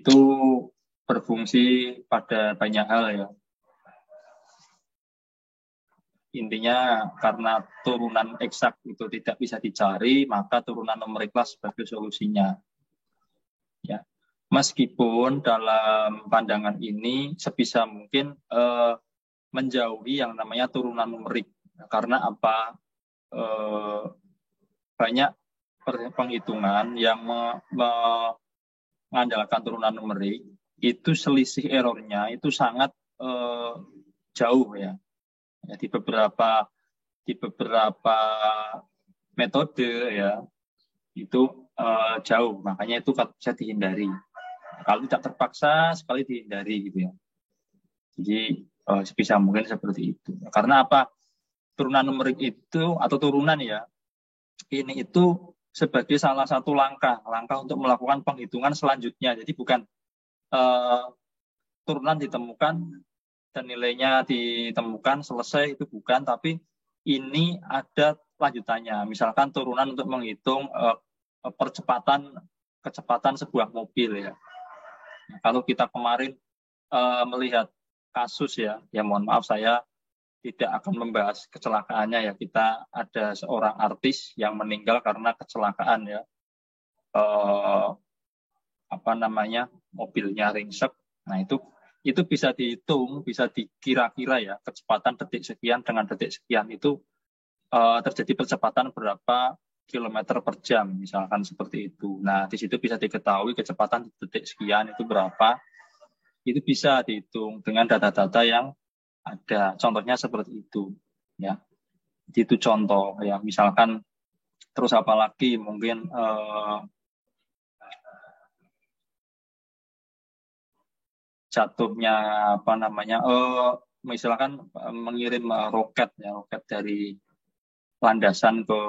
itu berfungsi pada banyak hal ya. Intinya karena turunan eksak itu tidak bisa dicari, maka turunan numeriklah sebagai solusinya. Ya. Meskipun dalam pandangan ini sebisa mungkin menjauhi yang namanya turunan numerik. Karena apa? Banyak penghitungan yang mengandalkan turunan numerik, itu selisih errornya itu sangat jauh ya. Ya, di beberapa metode ya itu jauh, makanya itu bisa dihindari. Kalau tidak terpaksa sekali dihindari gitu ya. Jadi sebisa mungkin seperti itu. Karena apa? Turunan numerik itu atau turunan ya, ini itu sebagai salah satu langkah untuk melakukan penghitungan selanjutnya. Jadi bukan turunan ditemukan dan nilainya ditemukan selesai, itu bukan, tapi ini ada lanjutannya. Misalkan turunan untuk menghitung kecepatan sebuah mobil ya. Nah, kalau kita kemarin melihat kasus ya mohon maaf saya tidak akan membahas kecelakaannya ya. Kita ada seorang artis yang meninggal karena kecelakaan ya. Mobilnya ringsek. Nah, itu bisa dihitung, bisa dikira-kira ya, kecepatan detik sekian dengan detik sekian itu terjadi percepatan berapa kilometer per jam, misalkan seperti itu. Nah, di situ bisa diketahui kecepatan detik sekian itu berapa. Itu bisa dihitung dengan data-data yang ada. Contohnya seperti itu, ya. Itu contoh ya. Misalkan terus apalagi mungkin jatuhnya misalkan mengirim roket dari landasan ke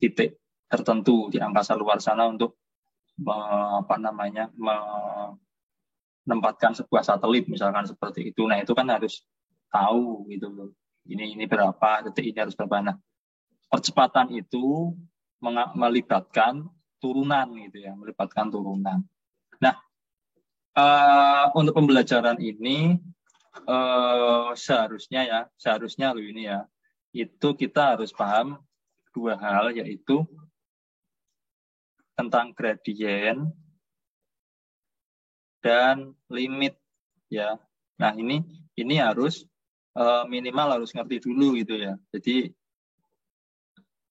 titik tertentu di angkasa luar sana untuk menempatkan sebuah satelit misalkan seperti itu. Nah, itu kan harus tahu gitu loh. Ini berapa detik, ini harus berapa. Nah, percepatan itu melibatkan turunan gitu ya, melibatkan turunan. Nah, untuk pembelajaran ini seharusnya loh ini ya, itu kita harus paham dua hal, yaitu tentang gradien dan limit ya. Nah, ini harus minimal harus ngerti dulu gitu ya. Jadi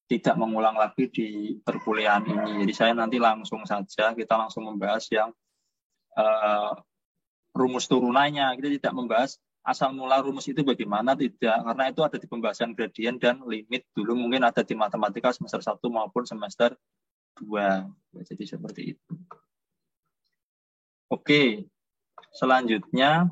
tidak mengulang lagi di perkuliahan ini. Jadi saya nanti kita langsung membahas yang rumus turunannya. Kita tidak membahas asal mula rumus itu bagaimana, tidak, karena itu ada di pembahasan gradien dan limit dulu, mungkin ada di matematika semester 1 maupun semester 2. Jadi seperti itu. Oke, selanjutnya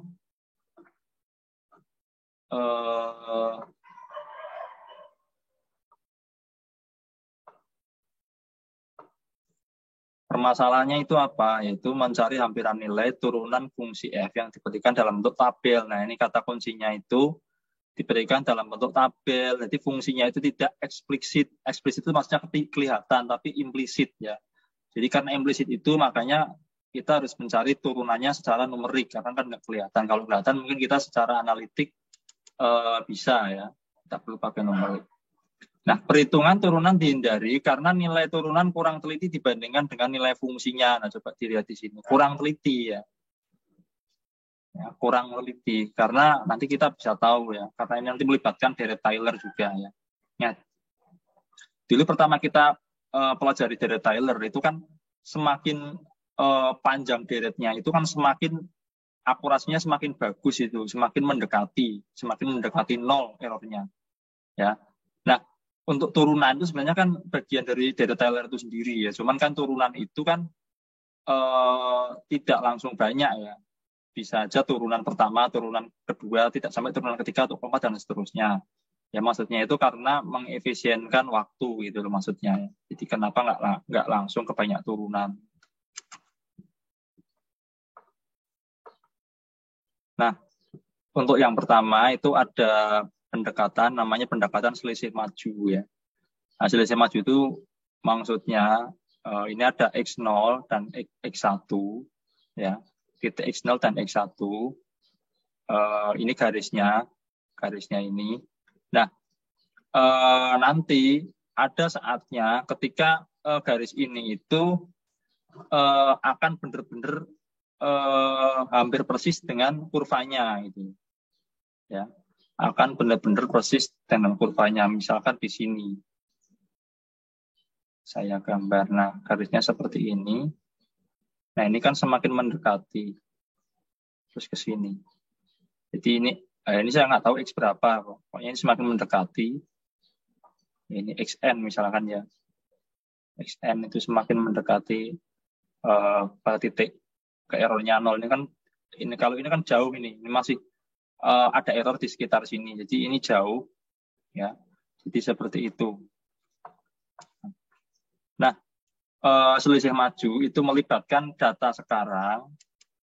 permasalahannya itu apa? Yaitu mencari hampiran nilai turunan fungsi f yang diberikan dalam bentuk tabel. Nah, ini kata kuncinya itu diberikan dalam bentuk tabel. Jadi fungsinya itu tidak eksplisit. Eksplisit itu maksudnya kelihatan, tapi implisit ya. Jadi karena implisit itu makanya kita harus mencari turunannya secara numerik, karena kan nggak kelihatan. Kalau kelihatan mungkin kita secara analitik bisa ya. Tidak perlu pakai numerik. Nah, perhitungan turunan dihindari karena nilai turunan kurang teliti dibandingkan dengan nilai fungsinya. Nah, coba dilihat di sini. Kurang teliti ya. Kurang teliti. Karena nanti kita bisa tahu ya. Karena ini nanti melibatkan Deret-Taylor juga ya. Dulu pertama kita pelajari Deret-Taylor itu kan semakin panjang deretnya itu kan semakin akurasinya semakin bagus itu. Semakin mendekati 0 errornya. Ya. Nah, untuk turunan itu sebenarnya kan bagian dari Deret-Taylor itu sendiri ya. Cuman kan turunan itu kan tidak langsung banyak ya. Bisa aja turunan pertama, turunan kedua, tidak sampai turunan ketiga atau keempat dan seterusnya. Ya maksudnya itu karena mengefisienkan waktu gitu loh maksudnya. Jadi kenapa nggak langsung ke banyak turunan. Nah, untuk yang pertama itu ada pendekatan, namanya pendekatan selisih maju ya. Nah, selisih maju itu maksudnya ini ada X0 dan X1 ya. titik X0 dan X1. Ini garisnya ini. Nah, nanti ada saatnya ketika garis ini itu akan benar-benar hampir persis dengan kurvanya gitu. Ya. Akan benar-benar persis dengan kurvanya. Misalkan di sini. Saya gambar. Nah, garisnya seperti ini. Nah, ini kan semakin mendekati. Terus ke sini. Jadi ini saya nggak tahu X berapa. Pokoknya ini semakin mendekati. Ini XN misalkan ya. XN itu semakin mendekati pada titik ke errornya 0. Kalau ini kan jauh ini masih ada error di sekitar sini. Jadi ini jauh ya. Jadi seperti itu. Nah, selisih maju itu melibatkan data sekarang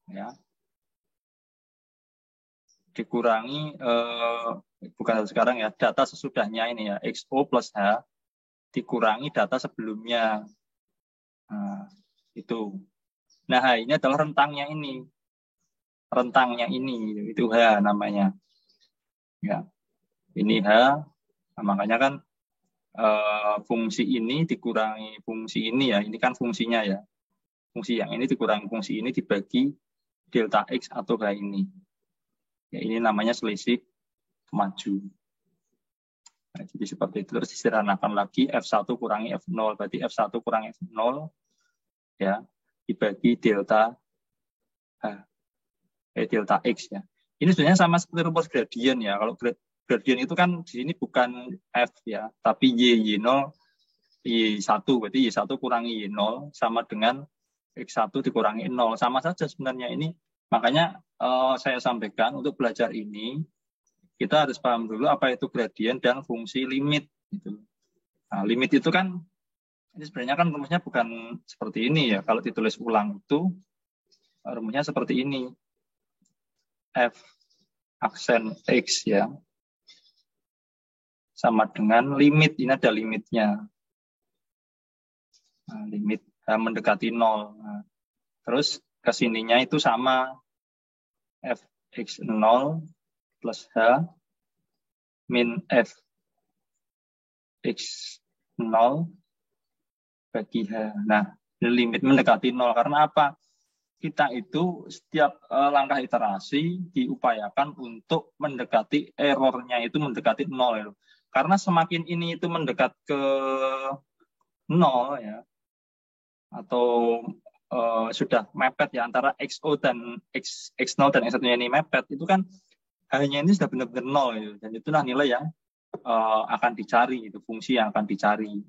ya. Dikurangi bukan sekarang ya, data sesudahnya ini ya, XO plus H dikurangi data sebelumnya. Nah, itu. Nah, ini adalah rentangnya ini. Rentangnya ini, itu H namanya. Ya. Ini H, nah, makanya kan fungsi ini dikurangi fungsi ini ya, ini kan fungsinya ya. Fungsi yang ini dikurangi fungsi ini dibagi delta X atau H ini. Ya, ini namanya selisih maju. Nah, jadi seperti itu. Terus disederhanakan lagi F1 kurangi F0. Berarti F1 kurangi F0 ya dibagi delta delta X ya. Ini sebenarnya sama seperti rumus gradien ya. Kalau gradien itu kan di sini bukan F ya, tapi Y0 Y1. Berarti Y1 kurangi Y0 sama dengan X1 dikurangi 0. Sama saja sebenarnya ini. Makanya saya sampaikan untuk belajar ini kita harus paham dulu apa itu gradien dan fungsi limit gitu. Nah, limit itu kan ini sebenarnya kan rumusnya bukan seperti ini ya. Kalau ditulis ulang itu rumusnya seperti ini. F aksen X ya sama dengan limit, ini ada limitnya. Nah, limit mendekati 0. Nah, terus kesininya itu sama Fx0 plus H min Fx0 bagi H. Nah, limit mendekati 0. Karena apa? Kita itu setiap langkah iterasi diupayakan untuk mendekati errornya itu mendekati 0. Karena semakin ini itu mendekat ke 0 ya, atau sudah mepet ya antara XO dan X0 dan X1 ini mepet, itu kan hanya ini sudah benar-benar 0 ya. Dan itulah nilai yang akan dicari, itu fungsi yang akan dicari.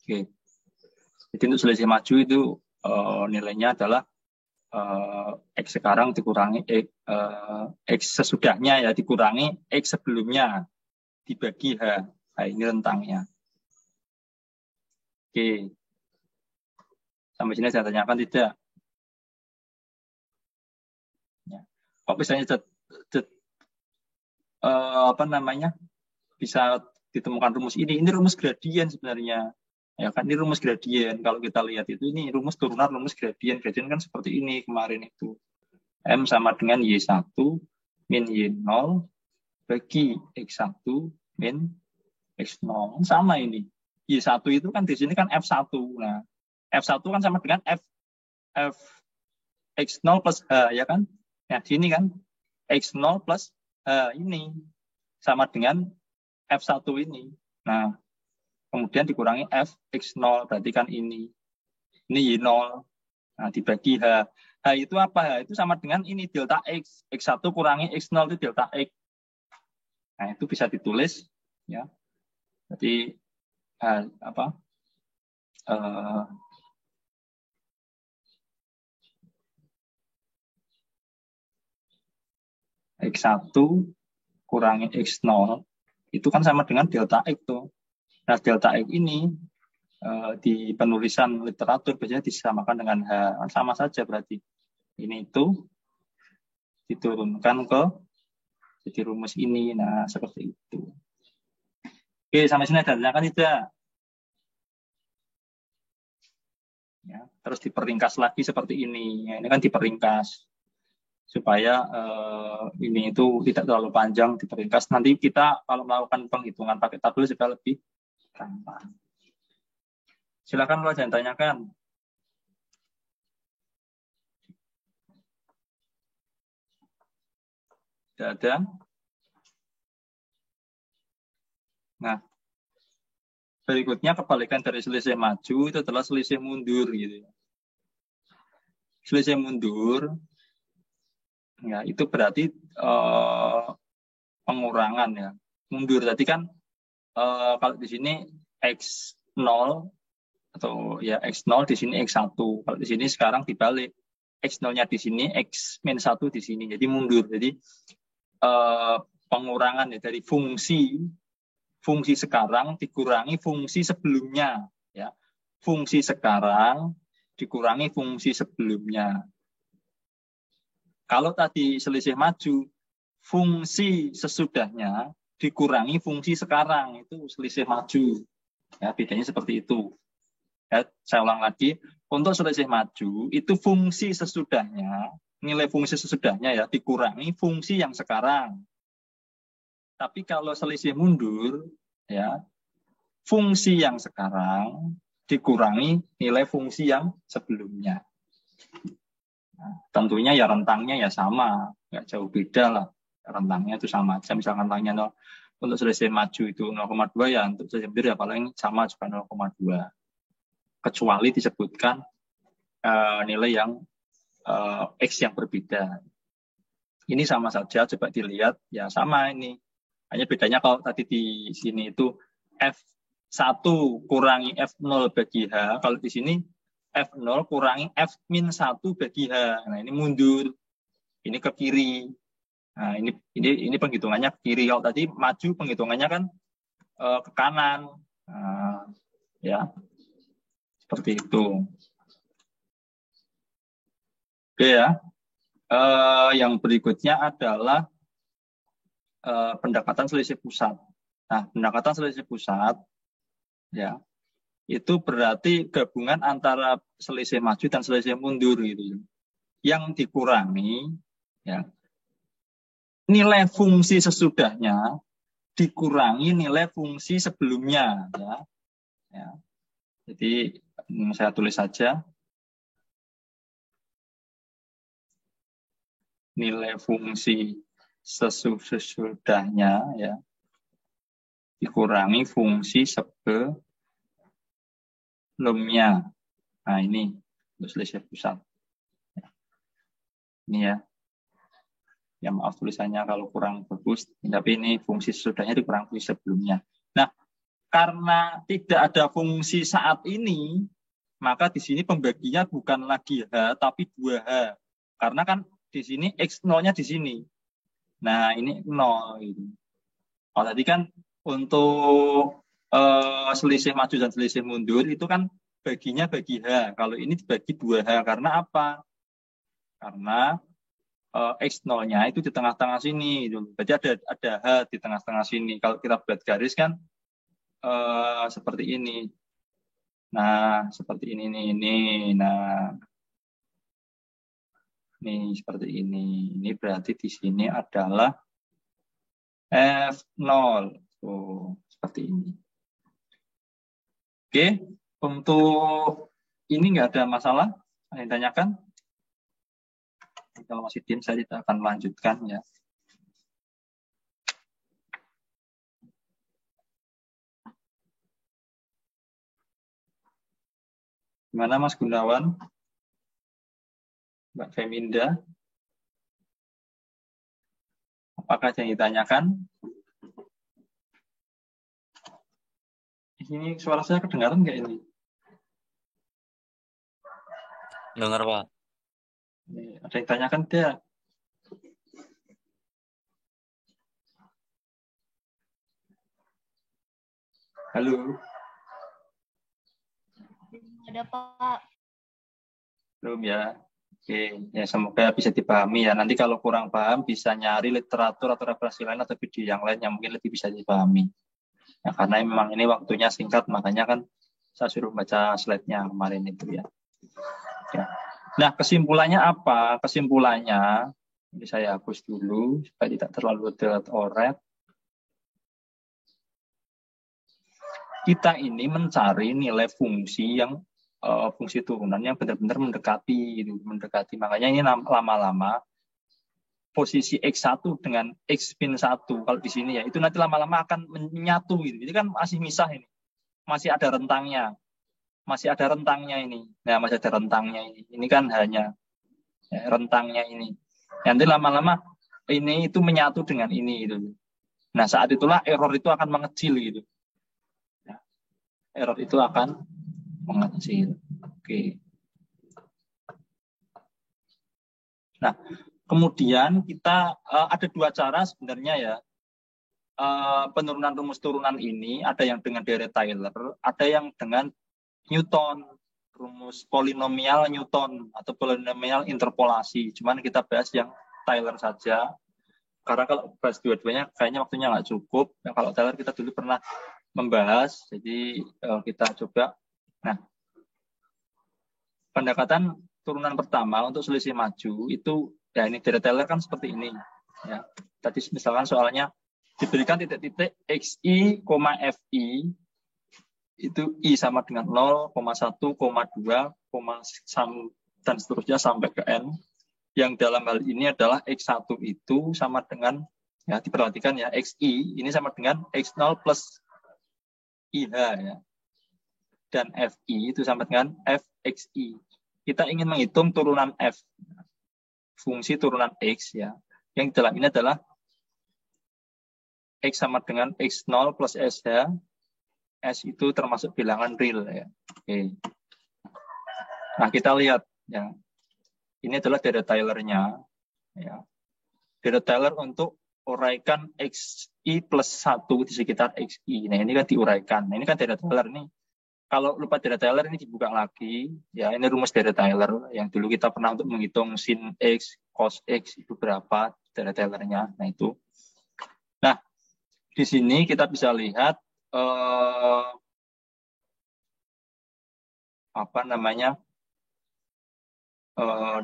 Oke. Jadi untuk selisih maju itu nilainya adalah X sekarang dikurangi X sesudahnya ya dikurangi X sebelumnya dibagi H. Nah, ini rentangnya. Oke. Sampai sini saya tanyakan tidak? Ya. Kok misalnya apa namanya bisa ditemukan rumus ini? Ini rumus gradien sebenarnya. Ya kan ini rumus gradien. Kalau kita lihat itu ini rumus turunan rumus gradien. Gradien kan seperti ini kemarin itu. M sama dengan Y1 min Y0 bagi X1 min X0. Sama ini. Y1 itu kan di sini kan F1. Nah, F1 kan sama dengan F X0 plus H, ya kan? Nah, sini kan X0 plus H ini sama dengan F1 ini. Nah, kemudian dikurangi F X0, berarti kan ini Y0. Nah, dibagi H. H itu apa? H itu sama dengan ini delta X. X1 kurangi X0 itu delta X. Nah, itu bisa ditulis ya. Jadi apa? X1 kurangi X0 itu kan sama dengan delta X tuh. Nah, delta X ini di penulisan literatur biasanya disamakan dengan H. Sama saja berarti. Ini itu diturunkan ke jadi rumus ini. Nah, seperti itu. Oke, sampai sini ada tanyakan tidak? Ya. terus diperingkas lagi seperti ini. Ini kan diperingkas supaya ini itu tidak terlalu panjang, diperingkas. Nanti kita kalau melakukan penghitungan pakai tabel juga lebih gampang. Silakan kalau jangan tanyakan. Tidak ada. Nah, berikutnya kebalikan dari selisih maju itu adalah selisih mundur gitu. Selisih mundur, ya itu berarti pengurangan ya. Mundur tadi kan kalau di sini x0 atau ya x0 di sini x1. Kalau di sini sekarang dibalik. X0-nya di sini, x-1 di sini. Jadi mundur. Jadi pengurangan ya dari fungsi sekarang dikurangi fungsi sebelumnya ya. Fungsi sekarang dikurangi fungsi sebelumnya. Kalau tadi selisih maju, fungsi sesudahnya dikurangi fungsi sekarang, itu selisih maju. Ya, bedanya seperti itu. Ya, saya ulang lagi, untuk selisih maju itu fungsi sesudahnya, nilai fungsi sesudahnya ya dikurangi fungsi yang sekarang. Tapi kalau selisih mundur, ya fungsi yang sekarang dikurangi nilai fungsi yang sebelumnya. Nah, tentunya ya rentangnya ya sama, nggak jauh beda lah. Rentangnya itu sama aja. Misalkan rentangnya untuk selisih maju itu 0,2 ya, untuk selisih mundur ya paling sama juga 0,2. Kecuali disebutkan nilai yang X yang berbeda. Ini sama saja, coba dilihat, ya sama ini. Hanya bedanya kalau tadi di sini itu F1 kurangi F0 bagi H, kalau di sini F0 kurangi F-1 bagi H. Nah, ini mundur. Ini ke kiri. Nah, ini penghitungannya ke kiri. Kalau tadi maju penghitungannya kan ke kanan. Nah, ya. Seperti itu. Oke ya. Yang berikutnya adalah pendekatan selisih pusat. Nah, pendekatan selisih pusat ya itu berarti gabungan antara selisih maju dan selisih mundur gitu. Yang dikurangi ya nilai fungsi sesudahnya dikurangi nilai fungsi sebelumnya ya. Ya. Jadi saya tulis saja nilai fungsi sesudahnya ya dikurangi fungsi sebelumnya. Nah ini untuk selisih pusat. Ini ya. Ya maaf tulisannya kalau kurang bagus, tapi ini fungsi sesudahnya dikurangi fungsi sebelumnya. Nah, karena tidak ada fungsi saat ini, maka di sini pembaginya bukan lagi H, tapi 2H. Karena kan di sini X0-nya di sini. Nah, ini 0. Gitu. Kalau tadi kan untuk selisih maju dan selisih mundur, itu kan baginya bagi H. Kalau ini dibagi 2H. Karena apa? Karena X0-nya itu di tengah-tengah sini. Gitu. Jadi ada H di tengah-tengah sini. Kalau kita buat garis kan seperti ini. Nah, seperti ini nih. Nah, ini seperti ini. Ini berarti di sini adalah F0. Oh, seperti ini. Oke, untuk ini nggak ada masalah. Ada yang tanyakan? Kalau masih diam, saya tidak akan melanjutkan ya. Gimana Mas Gunawan? Mbak Feminda? Apakah yang ditanyakan? Ini suara saya kedengaran nggak ini? Dengar, Pak. Ada yang tanyakan tidak? Halo? Ada, Pak. Belum ya? Oke, ya semoga bisa dipahami ya. Nanti kalau kurang paham bisa nyari literatur atau referensi lain atau video yang lain yang mungkin lebih bisa dipahami. Ya, karena memang ini waktunya singkat, makanya kan saya suruh baca slide-nya kemarin itu ya. Ya. Nah, kesimpulannya apa? Kesimpulannya, ini saya hapus dulu supaya tidak terlalu telat-oret. Kita ini mencari nilai fungsi yang fungsi turunan yang benar-benar mendekati, gitu, mendekati. Makanya ini lama-lama posisi X1 dengan X min 1 kalau di sini ya, itu nanti lama-lama akan menyatu gitu. Jadi kan masih misah ini. Masih ada rentangnya. Masih ada rentangnya ini. Nah, masih ada rentangnya ini. Ini kan hanya ya, rentangnya ini. Nanti lama-lama ini itu menyatu dengan ini gitu. Nah, saat itulah error itu akan mengecil gitu. Nah, error itu akan mengecil. Oke. Nah, kemudian kita ada dua cara sebenarnya ya. Penurunan rumus turunan ini ada yang dengan Dirac-Taylor, ada yang dengan Newton, rumus polinomial Newton atau polinomial interpolasi. Cuman kita bahas yang Taylor saja. Karena kalau bahas dua-duanya kayaknya waktunya nggak cukup. Yang kalau Taylor kita dulu pernah membahas, jadi kita coba. Nah, pendekatan turunan pertama untuk selisih maju itu ya ini Dirac-Taylor kan seperti ini. Ya, tadi misalkan soalnya diberikan titik-titik xi, fi itu i sama dengan 0, 1, 2, dan seterusnya sampai ke n. Yang dalam hal ini adalah x1 itu sama dengan ya diperhatikan ya xi ini sama dengan x0 plus ih ya. Dan fi itu sama dengan fxi. Kita ingin menghitung turunan f, fungsi turunan x ya. Yang dalam ini adalah X sama dengan X0 plus SH. S itu termasuk bilangan real ya. Oke. Nah, kita lihat ya. Ini adalah Dirac-Taylor-nya ya. Dirac-Taylor untuk uraikan XI plus 1 di sekitar XI. Nah, ini kan diuraikan. Nah, ini kan Dirac-Taylor ini. Kalau lupa Dirac-Taylor ini dibuka lagi. Ya, ini rumus Dirac-Taylor yang dulu kita pernah untuk menghitung sin X, cos X itu berapa Dirac-Taylor-nya. Nah, itu. Nah, di sini kita bisa lihat apa namanya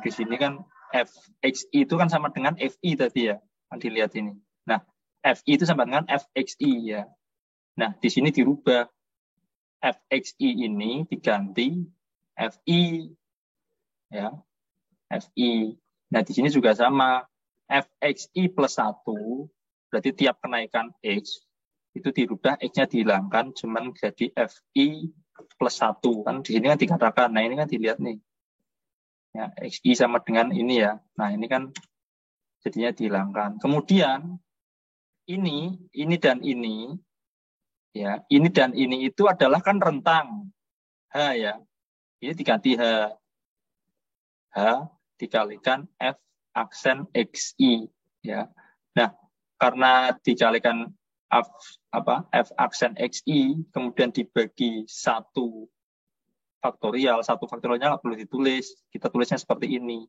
di sini kan fxi itu kan sama dengan fi tadi ya, kan dilihat ini. Nah, fi itu sama dengan fxi ya. Nah, di sini dirubah fxi ini diganti fi ya, fi. Nah, di sini juga sama fxi plus 1. Berarti tiap kenaikan X itu dirubah, X-nya dihilangkan, cuman jadi FI plus 1. Kan di sini kan dikatakan, nah ini kan dilihat nih. Ya, XI sama dengan ini ya. Nah ini kan jadinya dihilangkan. Kemudian ini dan ini, ya ini dan ini itu adalah kan rentang. H ya. Ini diganti H. H dikalikan F aksen XI. Ya. Nah, karena dikalikan F aksen XI, kemudian dibagi 1 faktorial. 1 faktorialnya nggak perlu ditulis. Kita tulisnya seperti ini.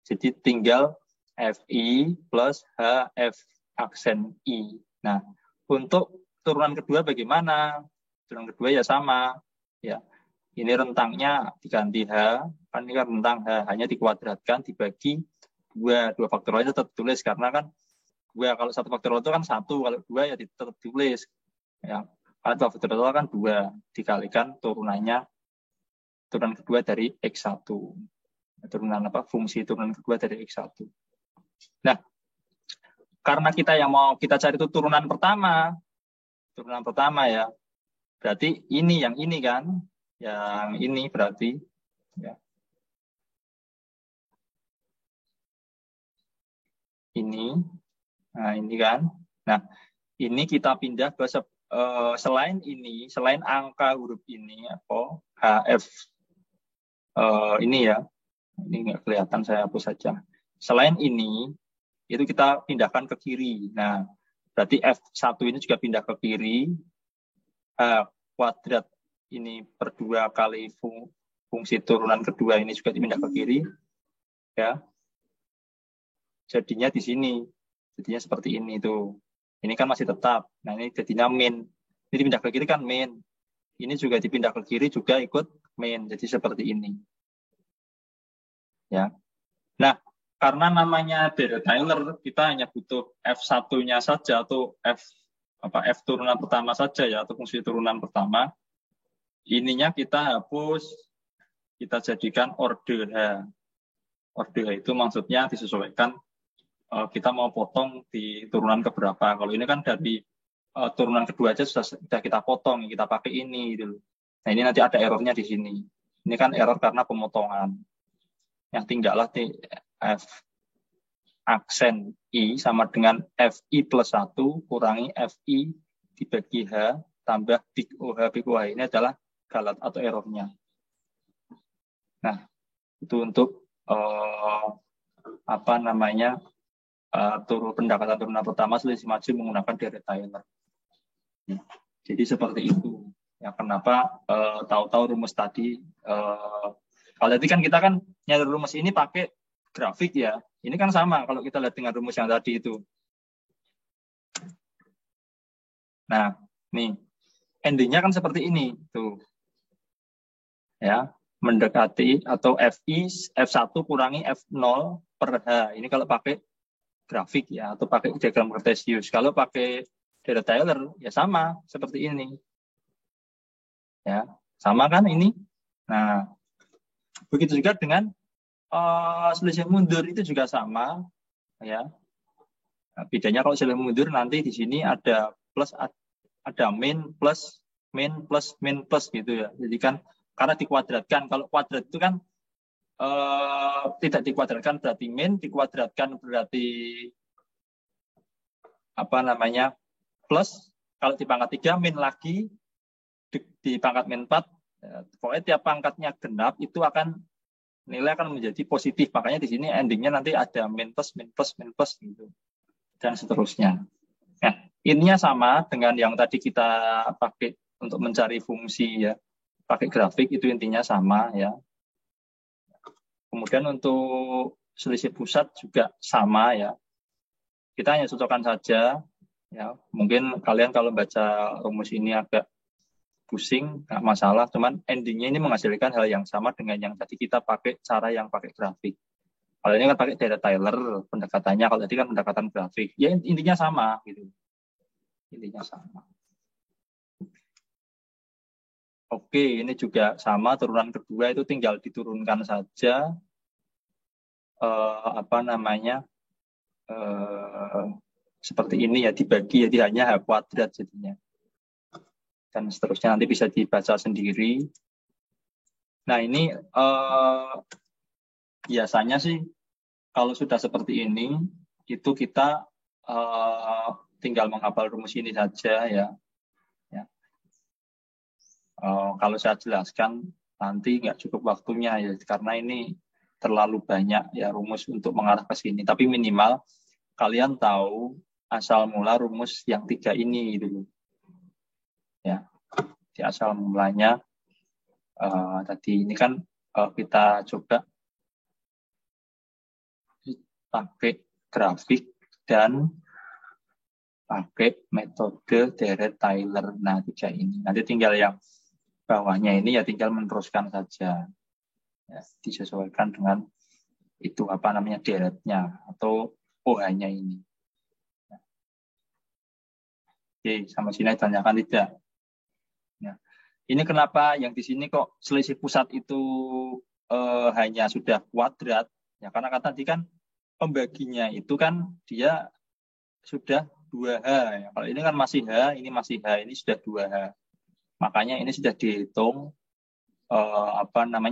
Jadi tinggal FI plus HF aksen I. Nah, untuk turunan kedua bagaimana? Turunan kedua ya sama. Ya, ini rentangnya diganti H. Kan ini kan rentang H. Hanya dikuadratkan, dibagi 2 faktorialnya tetap tulis. Karena kan 2, kalau 1 faktorial itu kan 1, kalau 2 ya tetap ditulis. Ya, kalau 2 faktorial kan 2 dikalikan turunannya, turunan kedua dari X1. Turunan fungsi turunan kedua dari X1. Nah, karena kita yang mau kita cari itu turunan pertama ya. Berarti ini yang ini kan, yang ini berarti ya. Ini. Nah, ini kan. Nah, ini kita pindah ke selain ini, selain angka huruf ini apa HF ini ya. Ini nggak kelihatan, saya hapus saja. Selain ini, itu kita pindahkan ke kiri. Nah, berarti F1 ini juga pindah ke kiri. H kuadrat ini per 2 kali fungsi turunan kedua ini juga dipindah ke kiri. Ya. Jadinya di sini. Jadinya seperti ini tuh. Ini kan masih tetap. Nah, ini jadinya min. Ini dipindah ke kiri kan min. Ini juga dipindah ke kiri juga ikut min. Jadi seperti ini. Ya. Nah, karena namanya Deret-Taylor, kita hanya butuh F1-nya saja atau F turunan pertama saja ya, atau fungsi turunan pertama. Ininya kita hapus, kita jadikan orde H. Orde H itu maksudnya disesuaikan kita mau potong di turunan keberapa. Kalau ini kan dari turunan kedua aja sudah kita potong, kita pakai ini gitu. Nah, ini nanti ada errornya di sini. Ini kan error karena pemotongan. Yang tinggallah F aksen I sama dengan FI plus 1 kurangi FI dibagi H tambah big OH. Big OH ini adalah galat atau errornya. Nah, itu untuk pendekatan turunan pertama selisih maju menggunakan Deret-Taylor. Jadi seperti itu. Ya, kenapa tahu-tahu rumus tadi kalau tadi kan kita kan nyari rumus ini pakai grafik ya. Ini kan sama kalau kita lihat dengan rumus yang tadi itu. Nah, nih endingnya kan seperti ini tuh. Ya, mendekati atau FI F1 kurangi F0 per H. Ini kalau pakai grafik ya atau pakai diagram Cartesius. Kalau pakai Deret-Taylor ya sama seperti ini. Ya, sama kan ini. Nah, begitu juga dengan selisih mundur itu juga sama ya. Nah, bedanya kalau selisih mundur nanti di sini ada plus, ada min plus gitu ya. Jadi kan karena dikuadratkan, kalau kuadrat itu kan tidak dikuadratkan berarti min, dikuadratkan berarti plus, kalau di pangkat 3 min lagi, di pangkat min 4, pokoknya tiap pangkatnya genap itu nilai akan menjadi positif. Makanya di sini endingnya nanti ada min plus gitu. Dan seterusnya. Nah, ininya sama dengan yang tadi kita pakai untuk mencari fungsi ya. Pakai grafik itu intinya sama ya. Kemudian untuk selisih pusat juga sama ya. Kita hanya cocokkan saja ya. Mungkin kalian kalau baca rumus ini agak pusing, nggak masalah. Cuman endingnya ini menghasilkan hal yang sama dengan yang tadi kita pakai cara yang pakai grafik. Kalau ini kan pakai Deret-Taylor pendekatannya, kalau tadi kan pendekatan grafik. Ya intinya sama gitu. Intinya sama. Oke, ini juga sama turunan kedua itu tinggal diturunkan saja seperti ini ya, dibagi jadi hanya H kuadrat jadinya. Dan seterusnya nanti bisa dibaca sendiri. Nah, ini biasanya sih kalau sudah seperti ini itu kita tinggal menghafal rumus ini saja ya. Kalau saya jelaskan nanti nggak cukup waktunya ya, karena ini terlalu banyak ya rumus untuk mengarah ke sini. Tapi minimal kalian tahu asal mula rumus yang 3 ini dulu. Ya, di asal mulanya tadi ini kan kita coba pakai grafik dan pakai metode Deret-Taylor. Nah, 3 ini. Nanti tinggal yang bawahnya ini ya tinggal meneruskan saja. Ya, disesuaikan dengan itu deretnya atau OH-nya ini. Oke, sama sini tanyakan tidak? Ya. Ini kenapa yang di sini kok selisih pusat itu hanya sudah kuadrat? Ya karena tadi kan pembaginya itu kan dia sudah 2H. Ya. Kalau ini kan masih H, ini masih H, ini sudah 2H. Makanya ini sudah dihitung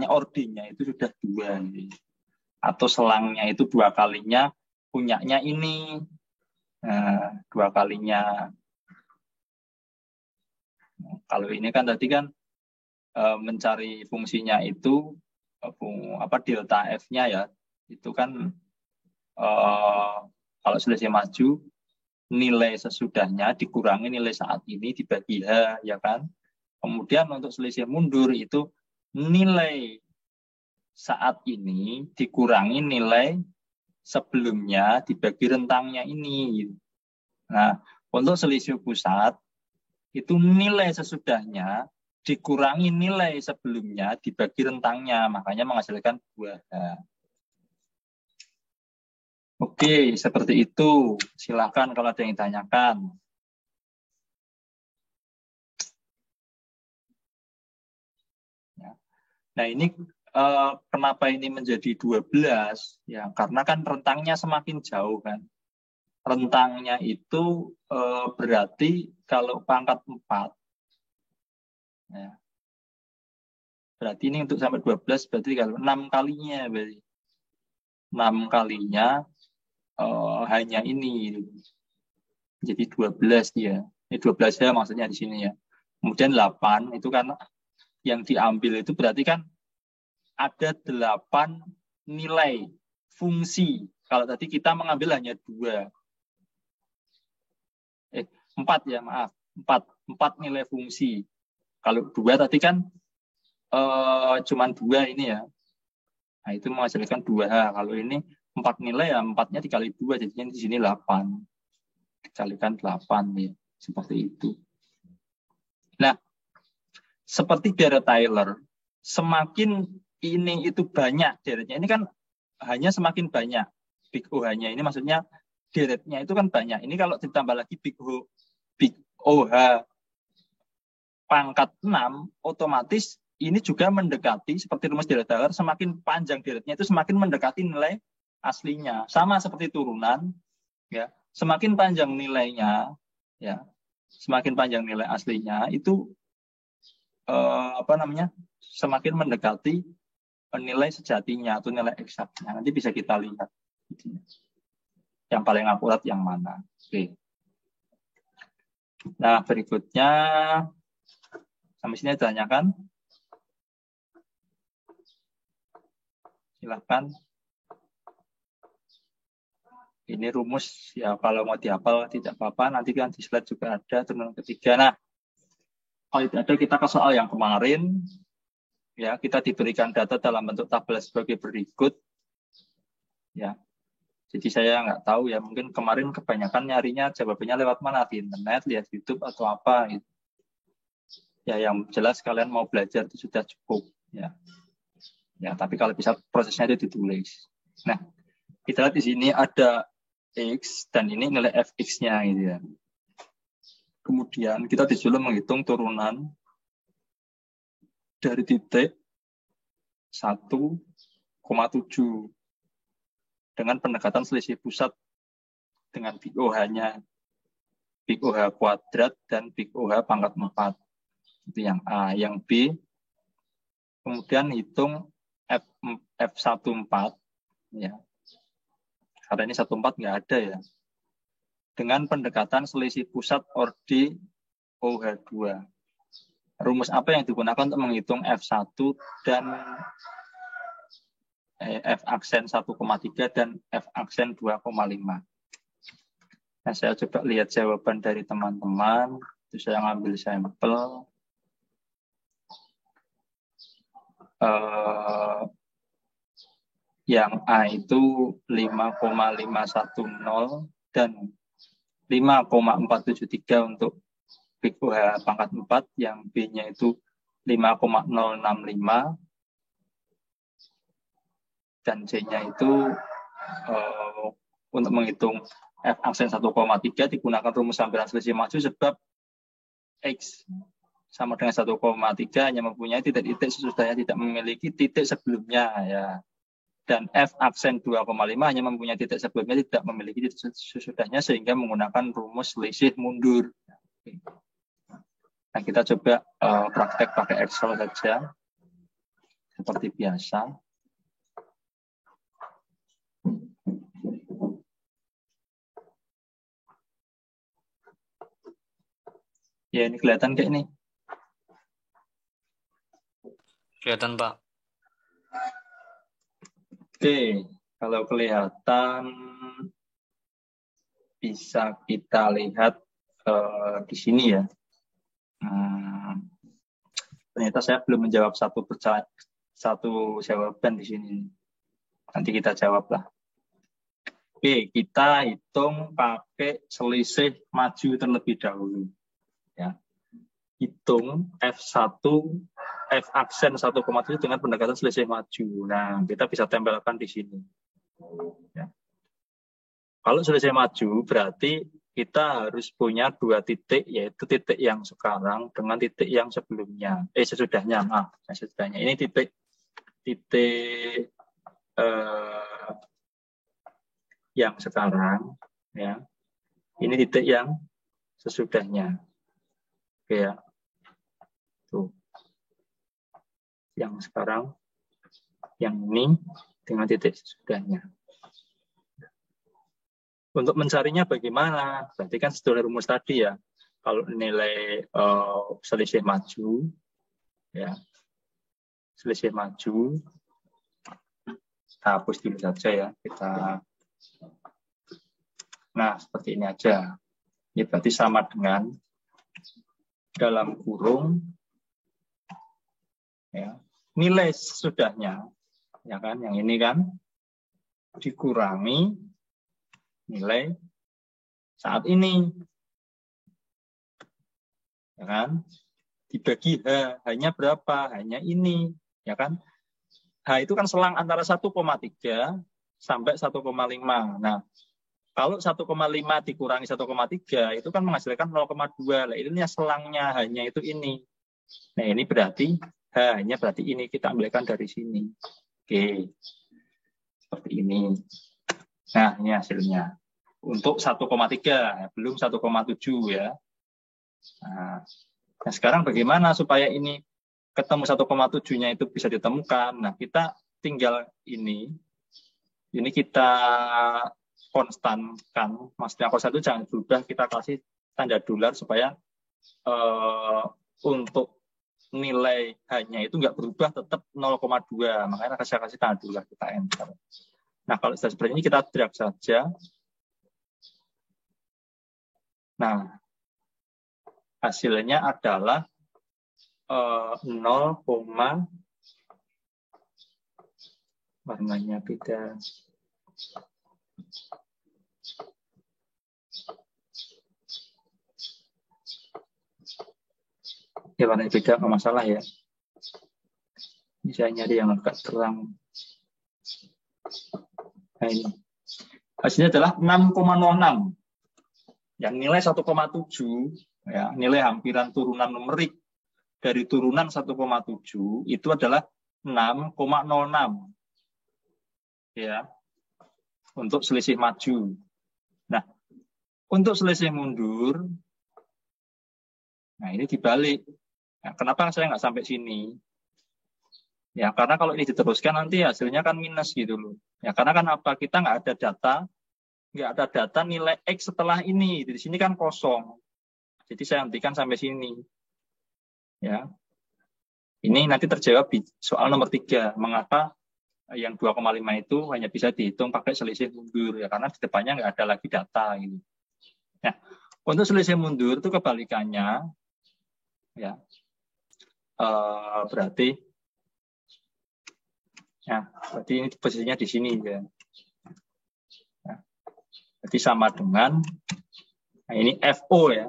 ordingnya itu sudah 2. Atau selangnya itu 2 kalinya punyanya ini. 2 kalinya. Kalau ini kan tadi kan mencari fungsinya itu delta F-nya ya. Itu kan kalau selisih maju nilai sesudahnya dikurangi nilai saat ini dibagi H ya kan. Kemudian untuk selisih mundur itu nilai saat ini dikurangi nilai sebelumnya dibagi rentangnya ini. Nah, untuk selisih pusat itu nilai sesudahnya dikurangi nilai sebelumnya dibagi rentangnya, makanya menghasilkan 2H. Oke, seperti itu. Silakan kalau ada yang ditanyakan. Nah, ini kenapa ini menjadi 12? Ya, karena kan rentangnya semakin jauh kan. Rentangnya itu berarti kalau pangkat 4, ya, berarti ini untuk sampai 12, berarti kalau 6 kalinya, berarti 6 kalinya hanya ini. Jadi 12 dia. Ini 12 ya maksudnya di sini ya. Kemudian 8 itu kan yang diambil itu berarti kan ada 8 nilai fungsi. Kalau tadi kita mengambil hanya 2. 4 ya, maaf. 4 nilai fungsi. Kalau 2 tadi kan cuman 2 ini ya. Nah, itu menghasilkan 2H. Kalau ini 4 nilai ya, 4-nya dikali 2, jadinya di sini 8. Dikalikan 8 ya. Seperti itu. Nah, seperti deret Taylor, semakin ini itu banyak deretnya. Ini kan hanya semakin banyak. Big OH-nya ini maksudnya deretnya itu kan banyak. Ini kalau ditambah lagi Big OH pangkat 6, otomatis ini juga mendekati, seperti rumus deret Taylor, semakin panjang deretnya itu semakin mendekati nilai aslinya. Sama seperti turunan, ya. Semakin panjang nilainya, ya, semakin panjang nilai aslinya itu semakin mendekati nilai sejatinya atau nilai eksaknya. Nanti bisa kita lihat yang paling akurat yang mana. Oke. Nah, berikutnya sampai sini ditanyakan. Silakan. Ini rumus ya, kalau mau dihafal tidak apa-apa, nanti kan di slide juga ada turunan ketiga. Nah, kalau tidak ada kita ke soal yang kemarin. Ya, kita diberikan data dalam bentuk tabel sebagai berikut. Ya. Jadi saya nggak tahu ya, mungkin kemarin kebanyakan nyarinya jawabannya lewat mana, di internet, lihat YouTube atau apa gitu. Ya, yang jelas kalian mau belajar itu sudah cukup ya. Ya, tapi kalau bisa prosesnya itu ditulis. Nah, kita lihat di sini ada X dan ini nilai fx-nya gitu ya. Kemudian kita disuruh menghitung turunan dari titik 1,7 dengan pendekatan selisih pusat dengan Big OH-nya, Big OH kuadrat dan Big OH pangkat 4. Itu yang A. Yang B, kemudian hitung F14 ya. Karena ini 14 nggak ada ya. Dengan pendekatan selisih pusat ordi OH2. Rumus apa yang digunakan untuk menghitung F1 dan F aksen 1,3 dan F aksen 2,5. Nah, saya coba lihat jawaban dari teman-teman. Itu saya ngambil sampel. Yang A itu 5,510 dan 5,473 untuk Big OH pangkat 4, yang B-nya itu 5,065 dan C-nya itu untuk menghitung F aksen 1,3 digunakan rumus sampiran selisih maju sebab X sama dengan 1,3 hanya mempunyai titik-titik sesudahnya tidak memiliki titik sebelumnya ya. Dan F aksen 2,5 hanya mempunyai titik sebelumnya tidak memiliki titik sesudahnya sehingga menggunakan rumus selisih mundur. Nah, kita coba praktek pakai Excel saja seperti biasa. Ya, ini kelihatan kayak ini. Kelihatan, Pak. Oke, kalau kelihatan bisa kita lihat di sini ya. Ternyata saya belum menjawab satu jawaban di sini. Nanti kita jawab lah. Oke, kita hitung pakai selisih maju terlebih dahulu. Ya. Hitung F1, F aksen 1,7 dengan pendekatan selisih maju. Nah, kita bisa tempelkan di sini. Ya. Kalau selisih maju berarti kita harus punya dua titik, yaitu titik yang sekarang dengan titik yang sebelumnya. Sesudahnya. Sesudahnya. Ini titik yang sekarang, ya. Ini titik yang sesudahnya. Oke ya. Tuh. Yang sekarang, yang ini dengan titik sesudahnya. Untuk mencarinya bagaimana? Berarti kan sesuai rumus tadi ya. Kalau nilai selisih maju, ya, selisih maju, kita hapus dulu saja ya. Nah, seperti ini aja. Ini berarti sama dengan dalam kurung, ya, nilai sesudahnya, ya kan? Yang ini kan dikurangi nilai saat ini, ya kan? Dibagi H, hanya berapa? Hanya ini, ya kan? H itu kan selang antara 1,3 sampai 1,5. Nah, kalau 1,5 dikurangi 1,3 itu kan menghasilkan 0,2. Nah, ini selangnya hanya itu ini. Nah, ini berarti hanya berarti ini kita ambilkan dari sini. Oke. Seperti ini. Nah, ini hasilnya. Untuk 1,3, belum 1,7 ya. Nah, sekarang bagaimana supaya ini ketemu 1,7-nya itu bisa ditemukan? Nah, kita tinggal ini kita konstankan. Maksudnya konstan itu jangan berubah, kita kasih tanda dolar supaya untuk nilai hanya itu nggak berubah, tetap 0,2. Makanya saya kasih tanda dolar, kita enter. Nah, kalau sudah seperti ini kita drag saja. Nah, hasilnya adalah 0, warnanya beda. Ya, warnanya beda, nggak masalah ya. Bisa nyari yang agak terang. Nah, ini. Hasilnya adalah 6,06. Yang nilai 1,7, ya, nilai hampiran turunan numerik dari turunan 1,7 itu adalah 6,06. Ya. Untuk selisih maju. Nah, untuk selisih mundur, nah ini dibalik. Nah, kenapa saya nggak sampai sini? Ya, karena kalau ini diteruskan nanti hasilnya kan minus gitu loh. Ya, karena kan apa? Kita nggak ada data nilai X setelah ini. Di sini kan kosong. Jadi saya hentikan sampai sini. Ya. Ini nanti terjawab di soal nomor 3. Mengapa yang 2,5 itu hanya bisa dihitung pakai selisih mundur? Ya, karena di depannya nggak ada lagi data. Gitu. Nah, untuk selisih mundur itu kebalikannya. Ya. Berarti ini posisinya di sini ya. Jadi sama dengan ini FO ya.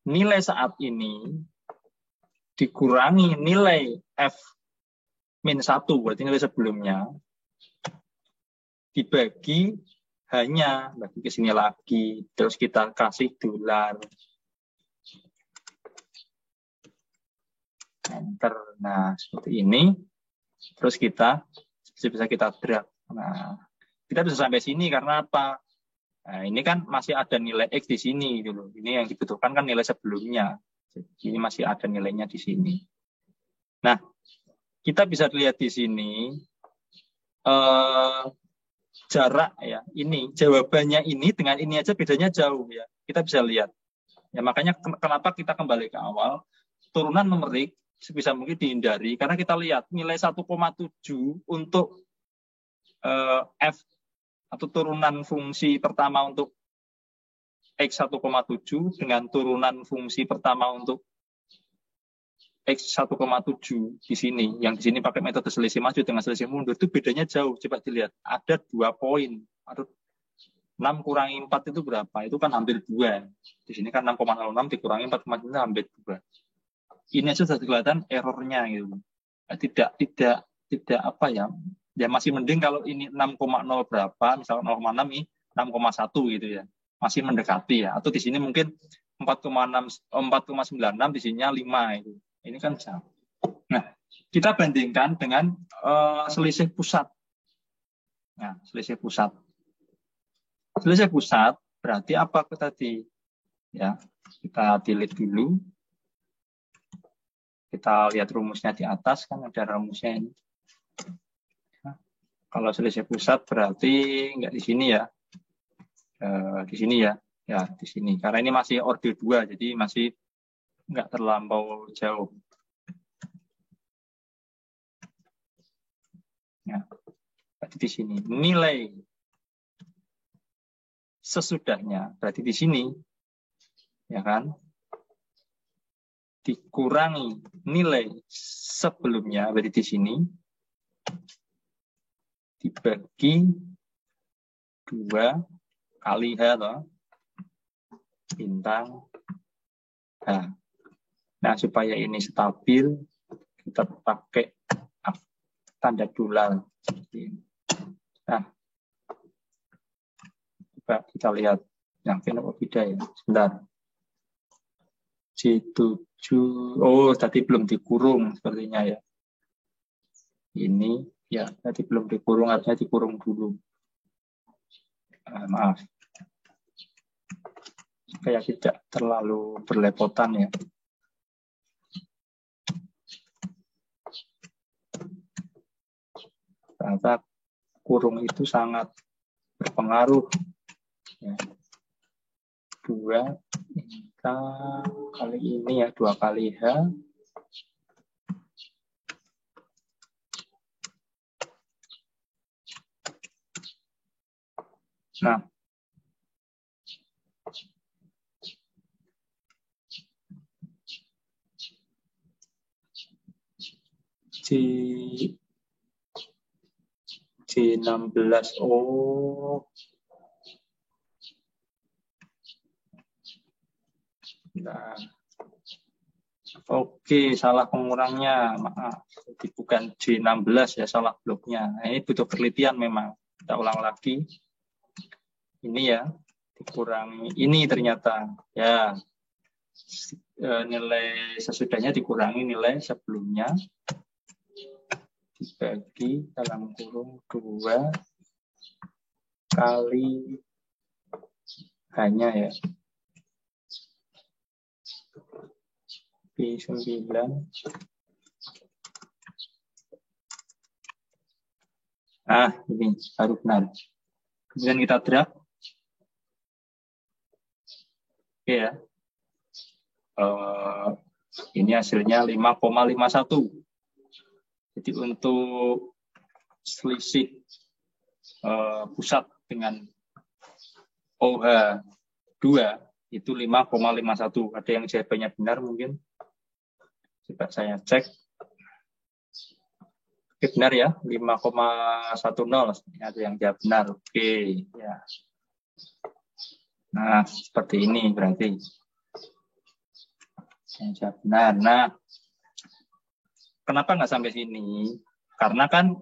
Nilai saat ini dikurangi nilai F-1, berarti nilai sebelumnya, dibagi hanya, bagi ke sini lagi, terus kita kasih dolar. Enter. Nah, seperti ini. Terus bisa kita drag. Nah, kita bisa sampai sini karena apa? Nah, ini kan masih ada nilai X di sini gitu. Ini yang dibutuhkan kan nilai sebelumnya. Jadi ini masih ada nilainya di sini. Nah, kita bisa lihat di sini jarak ya. Ini jawabannya ini dengan ini aja bedanya jauh ya. Kita bisa lihat. Ya, makanya kenapa kita kembali ke awal, turunan numerik sebisa mungkin dihindari karena kita lihat nilai 1,7 untuk F atau turunan fungsi pertama untuk X 1,7 dengan turunan fungsi pertama untuk X 1,7 di sini. Yang di sini pakai metode selisih maju dengan selisih mundur itu bedanya jauh. Coba dilihat, ada 2 poin. Atau 6 kurangi 4 itu berapa? Itu kan hampir 2. Di sini kan 6,06 dikurangi 4,9 hampir 2. Ini aja sudah kelihatan errornya gitu. Tidak apa ya? Ya masih mending kalau ini 6,0 berapa, misalnya 0,6 ini 6,1 gitu ya. Masih mendekati ya. Atau di sini mungkin 4,96 di sininya 5 itu. Ini kan jauh. Nah, kita bandingkan dengan selisih pusat. Nah, selisih pusat. Selisih pusat berarti apa tadi? Ya, kita delete dulu. Kita lihat rumusnya di atas, kan ada rumusnya ini. Kalau selisih pusat berarti nggak di sini ya. Di sini ya. Ya, di sini. Karena ini masih orde 2, jadi masih nggak terlampau jauh. Ya, berarti di sini. Nilai sesudahnya, berarti di sini. Ya kan? Dikurangi nilai sebelumnya, berarti di sini. Dibagi 2 kali H toh, bintang H. Nah, supaya ini stabil, kita pakai tanda dolar. Nah, coba kita lihat yang kenapa beda ya. Sebentar. C7, oh tadi belum dikurung sepertinya ya. Ini ya tadi belum dikurung, harusnya dikurung dulu. Maaf. Supaya tidak terlalu berlepotan ya. Ternyata kurung itu sangat berpengaruh. Ya. 2 kali ini ya, 2 kali H. Nah, C16, oh. Nah. Oke, salah pengurangnya, maaf. Jadi bukan J16 ya, salah bloknya. Nah, ini butuh penelitian memang. Kita ulang lagi. Ini ya, dikurangi. Ini ternyata ya nilai sesudahnya dikurangi nilai sebelumnya. Dibagi dalam kurung 2 kali hanya ya. P9. Nah, ini baru benar. Kemudian kita drag. Oke ya. Ini hasilnya 5,51. Jadi untuk selisih pusat dengan OH2 itu 5,51. Ada yang jawabannya benar mungkin? Coba saya cek. Oke, benar ya, 5,10. Ada yang jawab benar. Oke, ya. Nah, seperti ini berarti. Yang jawab benar. Nah, kenapa nggak sampai sini? Karena kan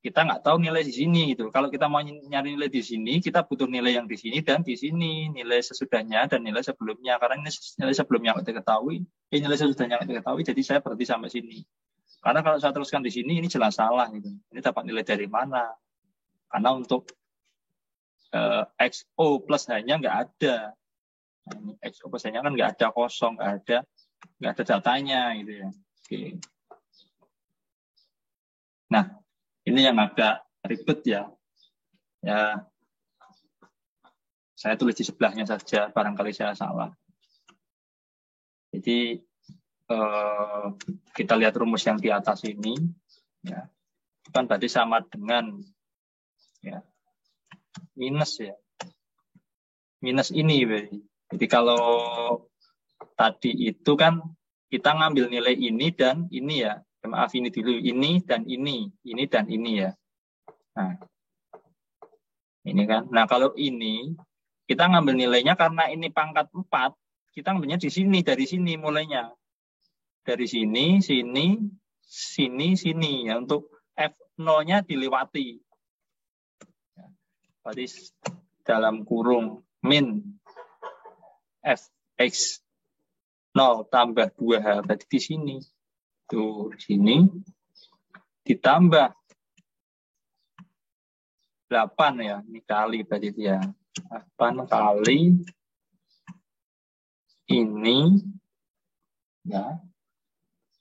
kita nggak tahu nilai di sini gitu. Kalau kita mau nyari nilai di sini, kita butuh nilai yang di sini dan di sini, nilai sesudahnya dan nilai sebelumnya. Karena nilai sebelumnya nggak diketahui, nilai sesudahnya nggak diketahui, jadi saya berhenti sampai sini. Karena kalau saya teruskan di sini, ini jelas salah gitu. Ini dapat nilai dari mana? Karena untuk XO plus hanya nggak ada. Nah, ini XO plus hanya kan nggak ada, kosong, nggak ada datanya gitu ya. Oke. Nah, ini yang agak ribet ya. Ya, saya tulis di sebelahnya saja, barangkali saya salah. Jadi kita lihat rumus yang di atas ini, ya, kan tadi sama dengan ya, minus ya, minus ini. Jadi kalau tadi itu kan kita ngambil nilai ini dan ini ya. Maaf, ini dulu, ini dan ini dan ini ya. Nah, ini kan. Nah, kalau ini kita ngambil nilainya karena ini pangkat 4, kita ngambilnya di sini, dari sini mulainya. Dari sini, sini, sini, sini ya. Untuk F0-nya dilewati. Berarti dalam kurung min Fx 0 tambah 2H. Berarti di sini. Tuh, di sini. Ditambah 8 ya. Ini kali berarti dia. 8 kali ini. Ya.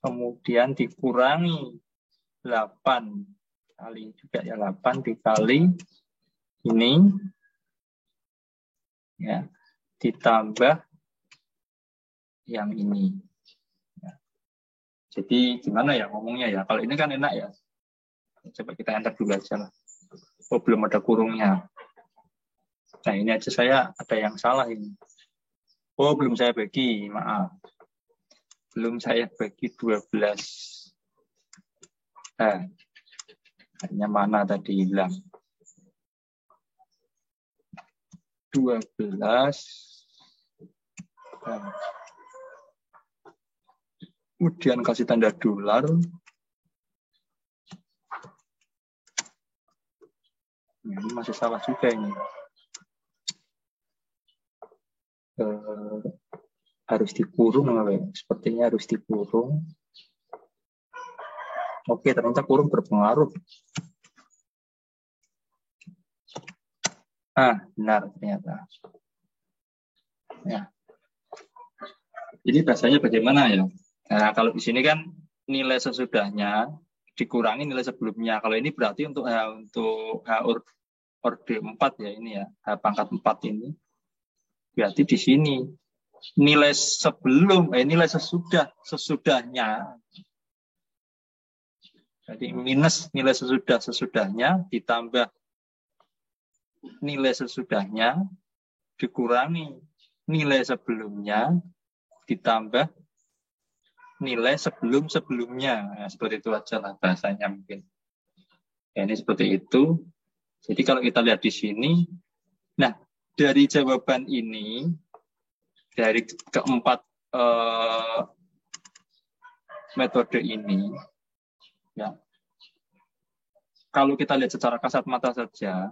Kemudian dikurangi 8 kali juga ya 8 dikali ini ya ditambah yang ini ya. Jadi gimana ya ngomongnya ya, kalau ini kan enak ya, coba kita enter dulu aja lah. Oh belum ada kurungnya, nah ini aja saya ada yang salah ini. Oh belum saya bagi, maaf, belum saya bagi 12. Hanya mana tadi hilang 12. Kemudian kasih tanda dolar. Ini masih salah juga ini. Harus dikurung, sepertinya harus dikurung. Oke, ternyata kurung berpengaruh. Benar ternyata. Ya. Jadi bahasanya bagaimana ya? Nah, kalau di sini kan nilai sesudahnya dikurangi nilai sebelumnya. Kalau ini berarti untuk H orde 4 ya ini ya, H pangkat 4 ini. Berarti di sini nilai sebelum nilai sesudahnya. Jadi minus nilai sesudahnya ditambah nilai sesudahnya dikurangi nilai sebelumnya ditambah nilai sebelumnya. Nah, seperti itu aja lah bahasanya mungkin. Ya, ini seperti itu. Jadi kalau kita lihat di sini, nah dari jawaban ini, dari keempat metode ini, ya, kalau kita lihat secara kasat mata saja,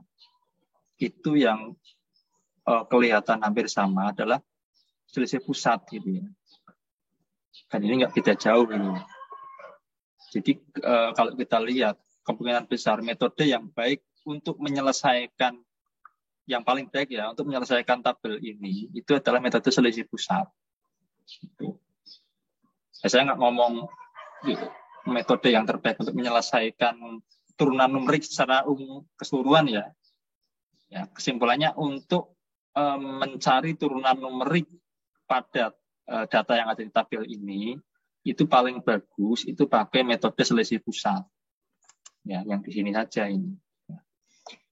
itu yang kelihatan hampir sama adalah selisih pusat gitu ya. Dan ini nggak beda jauh ini. Jadi kalau kita lihat kemungkinan besar metode yang baik untuk menyelesaikan, yang paling baik ya untuk menyelesaikan tabel ini itu adalah metode selisih pusat. Saya nggak ngomong metode yang terbaik untuk menyelesaikan turunan numerik secara keseluruhan ya. Ya, kesimpulannya untuk mencari turunan numerik pada data yang ada di tabel ini itu paling bagus itu pakai metode selisih pusat. Ya, yang di sini saja ini.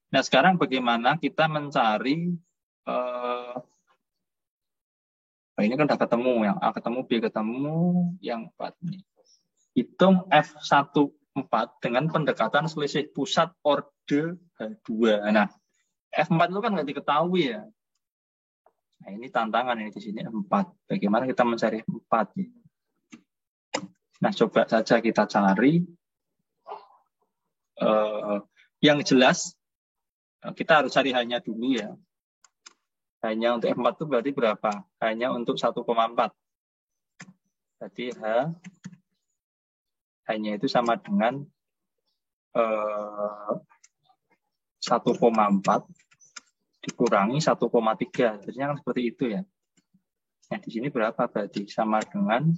Nah, sekarang bagaimana kita mencari ini kan udah ketemu yang A ketemu, B ketemu, yang 4 ini. Hitung F14 dengan pendekatan selisih pusat orde H2. Nah, F4 itu kan nggak diketahui ya. Nah, ini tantangan ini di sini 4. Bagaimana kita mencari 4? Nah, coba saja kita cari. Yang jelas, kita harus cari hanya dulu ya. Hanya untuk F4 itu berarti berapa? Hanya untuk 1,4. Berarti hanya itu sama dengan 1,4 dikurangi 1,3. Biasanya kan seperti itu ya. Nah, di sini berapa berarti? Sama dengan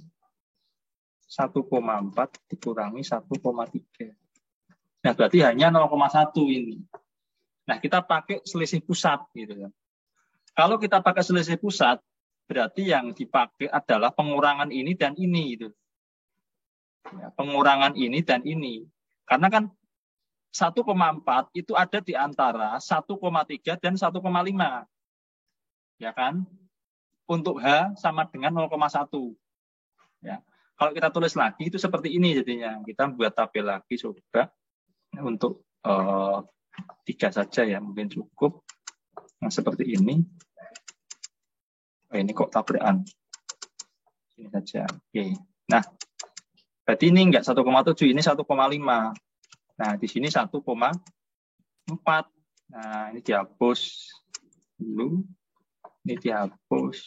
1,4 dikurangi 1,3. Nah, berarti hanya 0,1 ini. Nah, kita pakai selisih pusat gitu ya. Kalau kita pakai selisih pusat, berarti yang dipakai adalah pengurangan ini dan ini gitu. Ya, pengurangan ini dan ini. Karena kan 1,4 itu ada di antara 1,3 dan 1,5. Ya kan? Untuk H sama dengan 0,1. Ya. Kalau kita tulis lagi itu seperti ini jadinya. Kita buat tabel lagi coba untuk 3 saja ya, mungkin cukup. Nah, seperti ini. Ini kok tabrakan. Ini saja. Oke. Nah, berarti ini enggak 1,7, ini 1,5. Nah, di sini 1,4. Nah, ini dihapus dulu. Ini dihapus.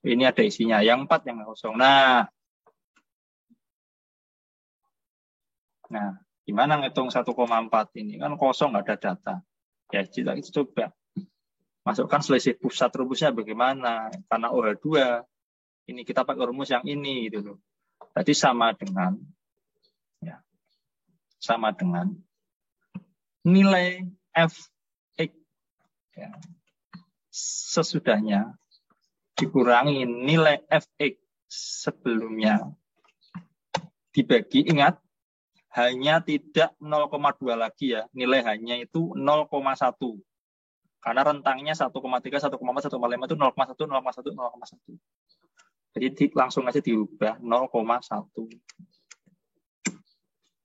Ini ada isinya. Yang 4 yang kosong. Nah, gimana ngitung 1,4 ini? Kan kosong, nggak ada data. Ya, kita coba masukkan selisih pusat rumusnya bagaimana. Karena OH2, ini kita pakai rumus yang ini. Gitu loh. Berarti sama dengan nilai Fx ya, sesudahnya dikurangi nilai Fx sebelumnya dibagi, ingat, hanya tidak 0,2 lagi ya, nilai hanya itu 0,1. Karena rentangnya 1,3, 1,4, 1,5 itu 0,1, 0,1, 0,1. Jadi langsung aja diubah 0,1.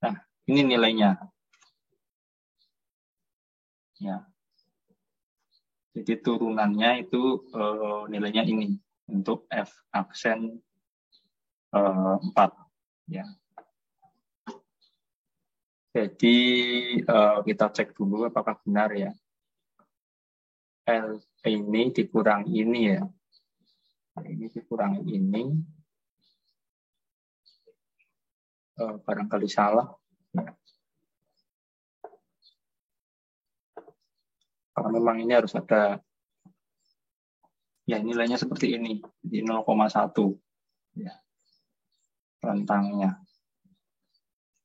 Nah, ini nilainya. Ya. Jadi turunannya itu nilainya ini untuk F aksen 4. Ya. Jadi kita cek dulu apakah benar ya. L ini dikurangi ini ya. Ini dikurangi ini. Barangkali salah. Ya. Karena memang ini harus ada, ya nilainya seperti ini, di 0,1 ya, rentangnya.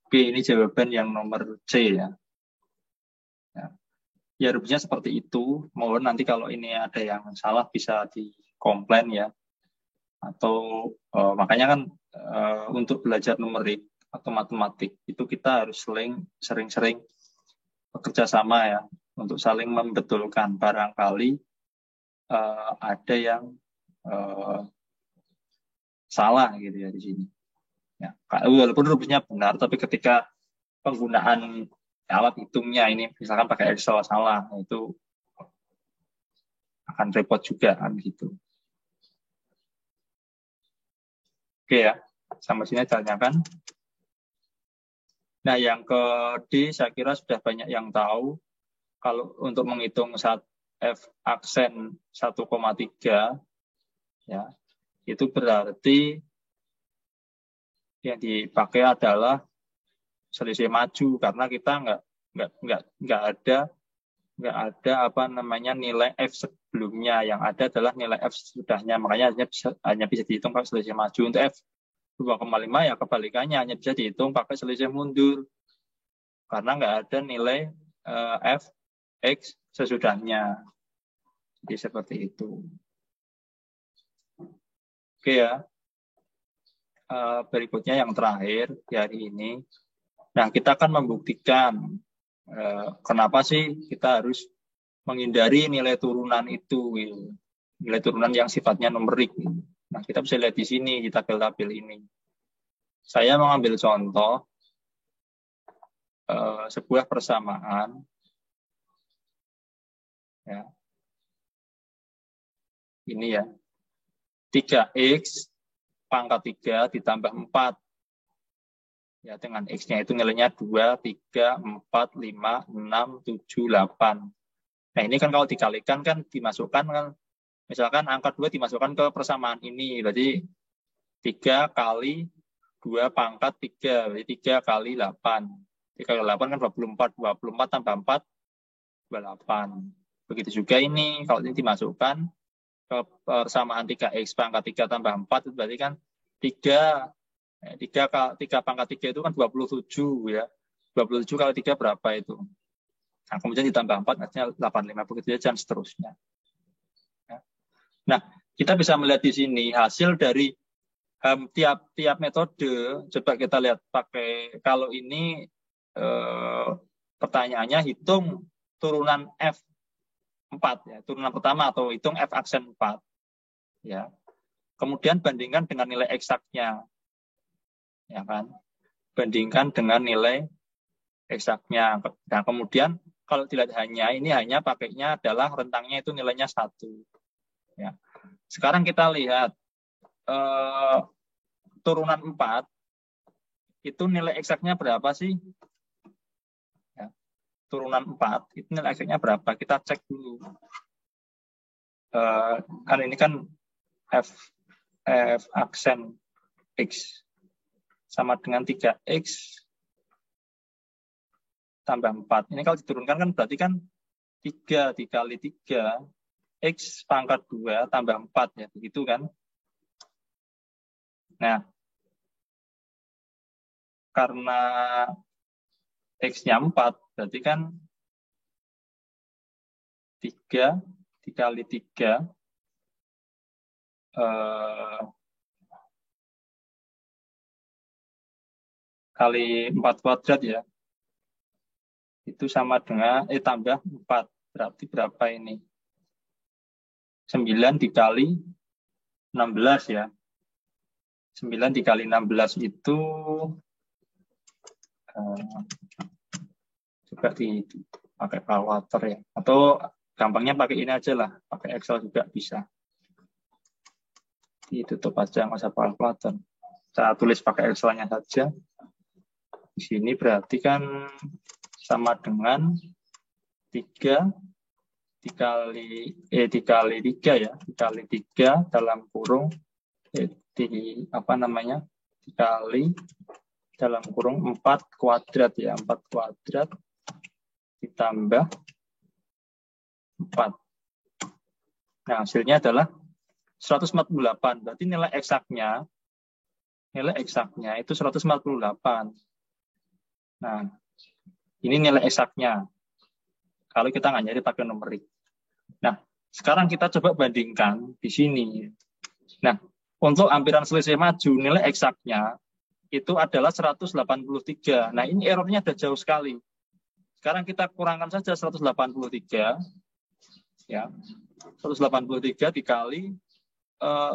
Oke, ini jawaban yang nomor C ya. Ya rumusnya seperti itu. Mohon nanti kalau ini ada yang salah bisa dikomplain ya. Atau makanya kan untuk belajar numerik atau matematik itu kita harus sering-sering bekerja sama ya. Untuk saling membetulkan, barangkali ada yang salah gitu ya di sini. Ya, walaupun rumusnya benar, tapi ketika penggunaan alat hitungnya ini, misalkan pakai Excel salah, itu akan repot juga kan gitu. Oke ya, sampai sini tanyakan. Nah, yang ke D saya kira sudah banyak yang tahu. Kalau untuk menghitung F aksen 1,3 ya, itu berarti yang dipakai adalah selisih maju karena kita nggak ada apa namanya nilai F sebelumnya, yang ada adalah nilai F sesudahnya, makanya hanya bisa dihitung pakai selisih maju. Untuk F 2,5 ya kebalikannya, hanya bisa dihitung pakai selisih mundur karena nggak ada nilai F X sesudahnya. Jadi seperti itu. Oke ya. Berikutnya yang terakhir di hari ini. Nah, kita akan membuktikan kenapa sih kita harus menghindari nilai turunan itu. Gitu. Nilai turunan yang sifatnya numerik. Gitu. Nah, kita bisa lihat di sini, di tabel-tabel ini. Saya mengambil contoh sebuah persamaan. Ya. Ini ya. 3X pangkat 3 ditambah 4. Ya, dengan X-nya itu nilainya 2, 3, 4, 5, 6, 7, 8. Nah, ini kan kalau dikalikan kan dimasukkan kan, misalkan angka 2 dimasukkan ke persamaan ini. Berarti 3 kali 2 pangkat 3. Berarti 3 kali 8. 3 kali 8 kan 24. 24 tambah 4, 28. Begitu juga ini, kalau ini dimasukkan ke persamaan 3X pangkat 3 tambah 4, itu berarti kan 3 pangkat 3 itu kan 27 ya. 27 kali 3 berapa itu? Nah, kemudian ditambah 4 artinya 85, begitu saja dan seterusnya. Ya. Nah, kita bisa melihat di sini hasil dari tiap metode. Coba kita lihat pakai, kalau ini pertanyaannya hitung turunan F4 ya, turunan pertama atau hitung F aksen 4 ya. Kemudian bandingkan dengan nilai eksaknya. Ya kan? Bandingkan dengan nilai eksaknya. Nah, kemudian kalau dilihat ini hanya pakainya adalah rentangnya itu nilainya 1. Ya. Sekarang kita lihat turunan 4 itu nilai eksaknya berapa sih? turunan 4, itu nilai X-nya berapa? Kita cek dulu. Kan ini kan F aksen X sama dengan 3X tambah 4. Ini kalau diturunkan kan berarti kan 3 dikali 3, X pangkat 2 tambah 4, ya, begitu kan? Nah, karena X-nya 4, berarti kan 3 dikali 3 kali 4 kuadrat, ya. Itu sama dengan, tambah 4. Berarti berapa ini? 9 dikali 16, ya. 9 dikali 16 itu juga dipakai kalkulator, ya. Atau gampangnya pakai ini aja lah, pakai Excel juga bisa. Ditutup aja, nggak usah kalkulator. Saya tulis pakai Excel-nya saja. Di sini berarti kan sama dengan 3 dikali 3, ya. Dikali 3 dalam kurung dikali dalam kurung 4 kuadrat, ya. 4 kuadrat ditambah 4. Nah, hasilnya adalah 148. Berarti nilai eksaknya itu 148. Nah, ini nilai eksaknya. Kalau kita nggak nyari pakai numerik. Nah, sekarang kita coba bandingkan di sini. Nah, untuk ampiran selisih maju, nilai eksaknya itu adalah 183. Nah, ini errornya sudah jauh sekali. Sekarang kita kurangkan saja 183, ya. 183 dikali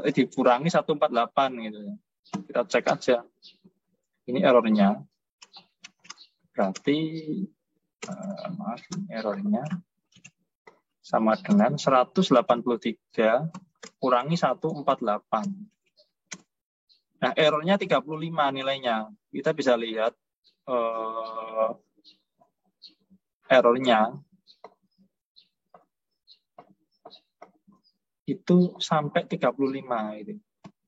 dikurangi 148, gitu. Kita cek aja. Ini errornya. Berarti errornya sama dengan 183 kurangi 148. Nah, errornya 35 nilainya. Kita bisa lihat errornya itu sampai 35 itu.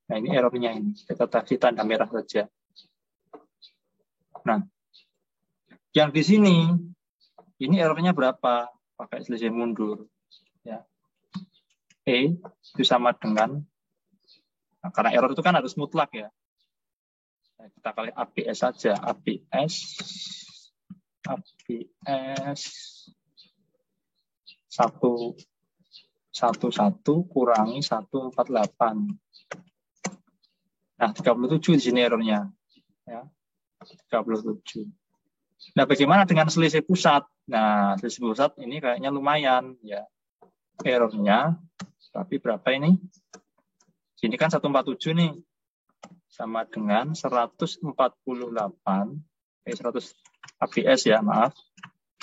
Nah, ini errornya ini. Kita kasih tanda merah saja. Nah, yang di sini ini errornya berapa? Pakai selisih mundur, ya. Itu sama dengan, nah, karena error itu kan harus mutlak, ya. Nah, kita kali ABS saja. ABS 111 kurangi 148. Nah, 37 di sini errornya, ya. 37. Nah, bagaimana dengan selisih pusat? Nah, selisih pusat ini kayaknya lumayan, ya. Errornya, tapi berapa ini? Sini kan 147 nih. Sama dengan 148, 100 ABS, ya, maaf.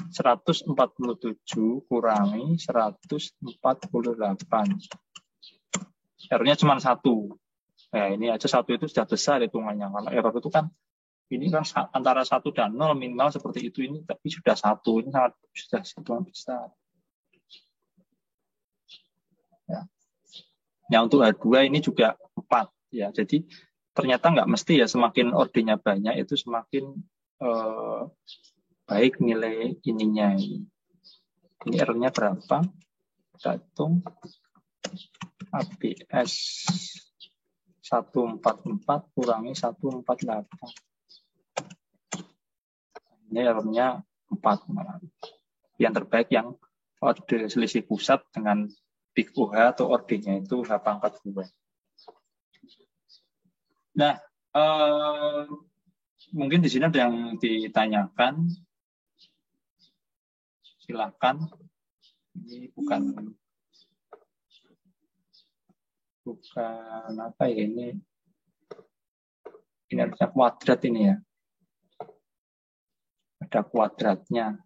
147 kurangi 148. Errornya cuma 1. Nah, ini aja 1 itu sudah besar hitungannya. Kalau error itu kan, ini kan antara 1 dan 0 minimal seperti itu, ini tapi sudah 1, ini sudah hitungan besar. Ya. Nah, untuk H2 ini juga 4, ya. Jadi ternyata nggak mesti, ya, semakin ordernya banyak itu semakin baik nilai ininya. Ini errornya berapa? Kita hitung. ABS 144 kurangi 148. Ini errornya 4. Yang terbaik yang order selisih pusat dengan big OH atau ordernya itu H pangkat 2. Nah, mungkin di sini ada yang ditanyakan. Silakan. Ini bukan apa ya, ini harusnya kuadrat ini, ya. Ada kuadratnya.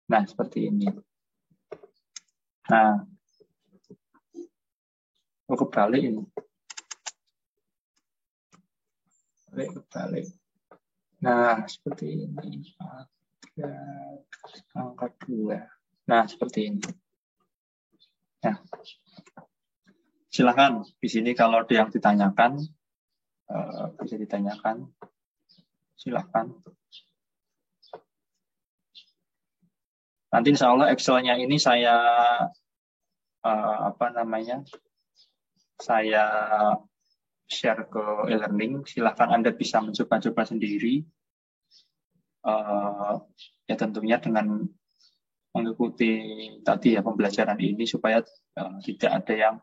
Nah, seperti ini. Nah, kebalik ini. Kebalik. Nah, seperti ini. Angka 2. Nah, seperti ini. Nah, silakan di sini kalau ada yang ditanyakan, bisa ditanyakan. Silakan. Nanti insya Allah Excel-nya ini saya saya share ke e-learning. Silakan Anda bisa mencoba-coba sendiri. Ya tentunya dengan mengikuti tadi ya pembelajaran ini supaya tidak ada yang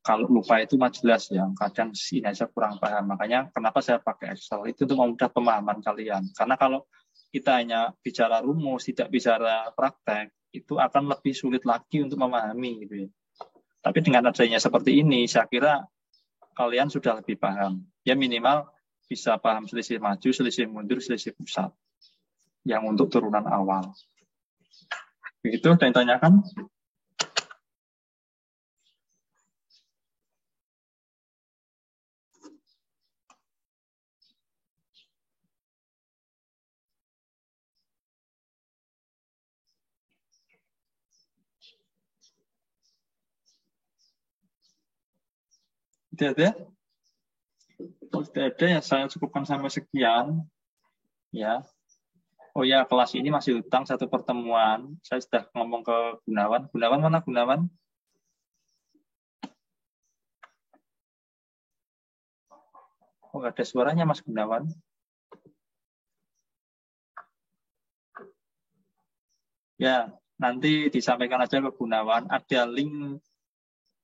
kalau lupa itu mah jelas ya, kadang ini aja kurang paham. Makanya kenapa saya pakai Excel itu untuk memudahkan pemahaman kalian. Karena kalau kita hanya bicara rumus, tidak bicara praktek, itu akan lebih sulit lagi untuk memahami gitu ya. Tapi dengan adanya seperti ini, saya kira kalian sudah lebih paham. Ya minimal bisa paham selisih maju, selisih mundur, selisih pusat. Yang untuk turunan awal. Begitu, ada yang tanyakan? Tidak ada? Kalau tidak ada ya saya cukupkan sampai sekian. Ya. Oh ya, kelas ini masih utang satu pertemuan. Saya sudah ngomong ke Gunawan. Gunawan mana Gunawan? Oh, ada suaranya Mas Gunawan. Ya, nanti disampaikan aja ke Gunawan. Ada link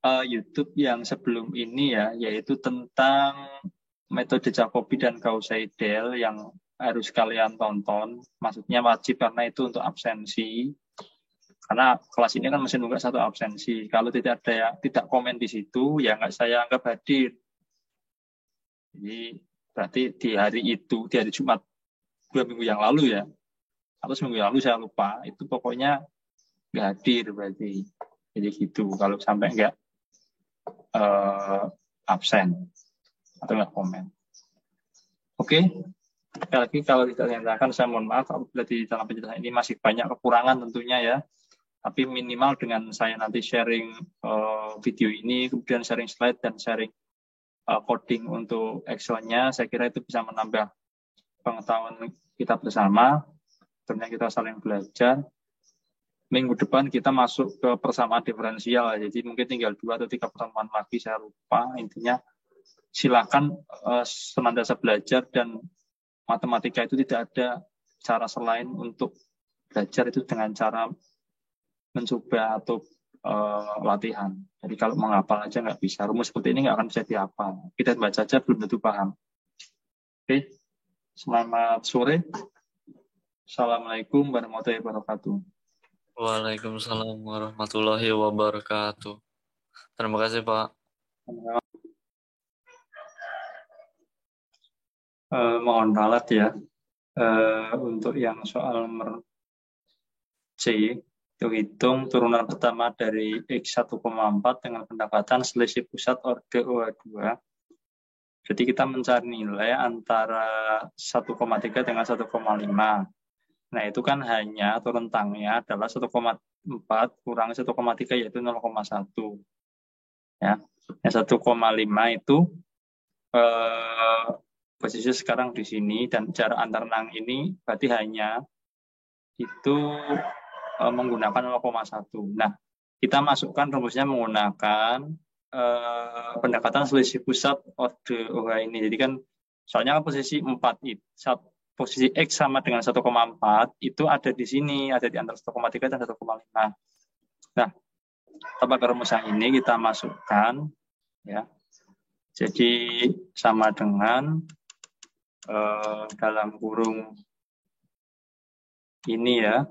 YouTube yang sebelum ini ya, yaitu tentang metode Jacobi dan Gauss-Seidel yang harus kalian tonton. Maksudnya wajib karena itu untuk absensi. Karena kelas ini kan masih nunggak satu absensi. Kalau tidak ada yang tidak komen di situ, ya nggak saya anggap hadir. Jadi berarti di hari itu, di hari Jumat 2 minggu yang lalu ya, atau seminggu yang lalu saya lupa, itu pokoknya nggak hadir berarti. Jadi gitu, kalau sampai nggak absen atau nggak komen. Oke, sekali lagi kalau tidak dinyatakan saya mohon maaf apabila di dalam penjelasan ini masih banyak kekurangan tentunya ya. Tapi minimal dengan saya nanti sharing video ini, kemudian sharing slide dan sharing coding untuk Excel-nya, saya kira itu bisa menambah pengetahuan kita bersama. Tentunya kita saling belajar. Minggu depan kita masuk ke persamaan diferensial, jadi mungkin tinggal 2 atau 3 pertemuan lagi, saya lupa. Intinya silakan senantiasa belajar dan matematika itu tidak ada cara selain untuk belajar itu dengan cara mencoba atau latihan. Jadi kalau menghafal aja nggak bisa. Rumus seperti ini nggak akan bisa dihafal. Kita baca aja belum tentu paham. Oke, selamat sore. Assalamualaikum warahmatullahi wabarakatuh. Waalaikumsalam warahmatullahi wabarakatuh. Terima kasih, Pak. Mohon ralat ya. Untuk yang soal nomor C, itu hitung turunan pertama dari X 1,4 dengan pendapatan selisih pusat orde OH2. Jadi kita mencari nilai antara 1,3 dengan 1,5. Nah itu kan hanya atau rentangnya adalah 1,4 kurang 1,3 yaitu 0,1. Ya, 1,5 itu posisi sekarang di sini dan jarak antar nang ini berarti hanya itu menggunakan 0,1. Nah, kita masukkan rumusnya menggunakan pendekatan selisih pusat orde OH ini. Jadi kan soalnya kan posisi 4 itu, posisi X sama dengan 1,4 itu ada di sini, ada di antara 1,3 dan 1,5. Nah, pada rumus yang ini kita masukkan ya. Jadi sama dengan dalam kurung ini ya,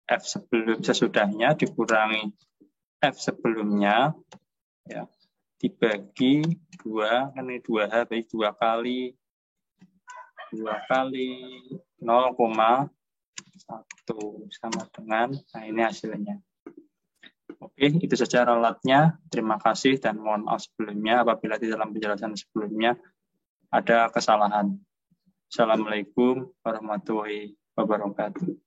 F sesudahnya dikurangi F sebelumnya ya, dibagi 2, kan ini 2H bagi 2 kali 0,1 sama dengan, nah ini hasilnya. Oke, itu saja ralatnya. Terima kasih dan mohon maaf sebelumnya apabila di dalam penjelasan sebelumnya ada kesalahan. Assalamualaikum warahmatullahi wabarakatuh.